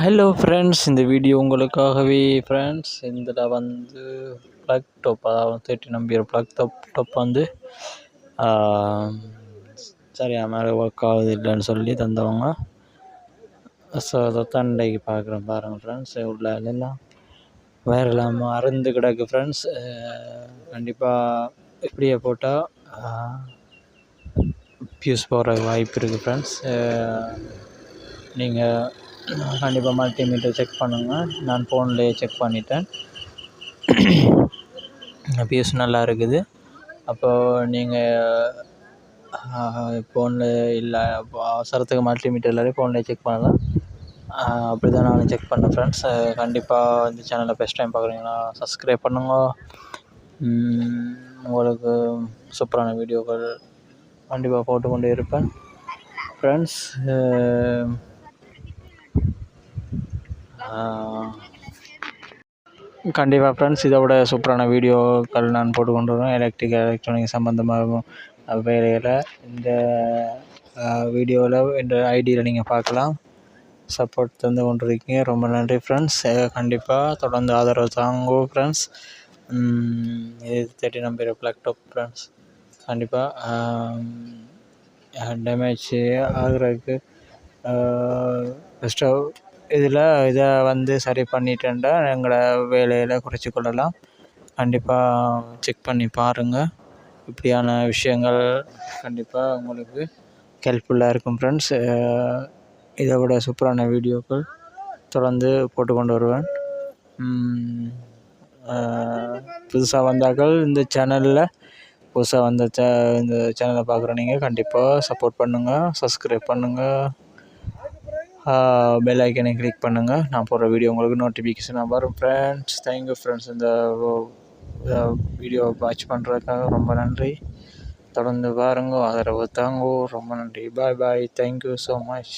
Hello friends, இந்த video உங்களுக்காகவே friends. இதில் வந்து ப்ளக் டாப், அதாவது 13 நம்பியர் ப்ளக் டாப் வந்து சரியாக மேலே ஒர்க் ஆகுது இல்லைன்னு சொல்லி தந்தவங்க. ஸோ அதைத்தான் இன்றைக்கு பார்க்குறேன். பாருங்கள் ஃப்ரெண்ட்ஸ், உள்ள எல்லாம் வேறு இல்லாமல் அருந்து கிடக்கு ஃப்ரெண்ட்ஸ். கண்டிப்பாக இப்படியே போட்டால் ஃபியூஸ் போகிற வாய்ப்பு இருக்குது ஃப்ரெண்ட்ஸ். நீங்கள் கண்டிப்பாக மல்டிமீட்டர் செக் பண்ணுங்கள். நான் ஃபோன்லேயே செக் பண்ணிட்டேன். ஃபியூஸ் நல்லா இருக்குது. அப்போது நீங்கள் ஃபோனில் இல்லை, அவசரத்துக்கு மல்டிமீட்டர் இல்லாத ஃபோன்லேயே செக் பண்ணலாம். அப்படி தான் நான் செக் பண்ணேன் ஃப்ரெண்ட்ஸ். கண்டிப்பாக இந்த சேனலை ஃபஸ்ட் டைம் பார்க்குறீங்கன்னா சப்ஸ்கிரைப் பண்ணுங்க. உங்களுக்கு சூப்பரான வீடியோக்கள் கண்டிப்பாக போட்டு கொண்டு இருப்பேன் ஃப்ரெண்ட்ஸ். கண்டிப்பாக ஃப்ரெண்ட்ஸ், இதோட சூப்பரான வீடியோக்கள் நான் போட்டு கொண்டு வருவேன். எலக்ட்ரானிக் சம்மந்தமாக வேலையில் இந்த வீடியோவில் இந்த ஐடியில் நீங்கள் பார்க்கலாம். சப்போர்ட் தந்து கொண்டிருக்கீங்க, ரொம்ப நன்றி ஃப்ரெண்ட்ஸ். கண்டிப்பாக தொடர்ந்து ஆதரவு தாங்கோ ஃப்ரெண்ட்ஸ். இது 13 நம்பர் ப்ளக் டாப் ஃப்ரெண்ட்ஸ். கண்டிப்பாக டேமேஜ் ஆகிறதுக்கு பெஸ்ட்டாக இதை வந்து சரி பண்ணிட்டேன்டா எங்களோட வேலையில் குறைச்சி கொள்ளலாம். கண்டிப்பாக செக் பண்ணி பாருங்கள். இப்படியான விஷயங்கள் கண்டிப்பாக உங்களுக்கு ஹெல்ப்ஃபுல்லாக இருக்கும் ஃப்ரெண்ட்ஸ். இதை விட சூப்பரான வீடியோக்கள் தொடர்ந்து போட்டு கொண்டு வருவேன். புதுசாக வந்தார்கள் இந்த சேனலில், புதுசாக வந்த இந்த சேனலை பார்க்குற நீங்கள் கண்டிப்பாக சப்போர்ட் பண்ணுங்கள், சப்ஸ்கிரைப் பண்ணுங்கள், பெல் ஐக்கனை கிளிக் பண்ணுங்கள். நான் போடுற வீடியோ உங்களுக்கு நோட்டிஃபிகேஷனாக வரும் ஃப்ரெண்ட்ஸ். Thank you friends. இந்த வீடியோ வாட்ச் பண்ணுறதுக்காக ரொம்ப நன்றி. தொடர்ந்து பாருங்க, ஆதரவு தாங்கோ. ரொம்ப நன்றி. Bye bye. Thank you so much.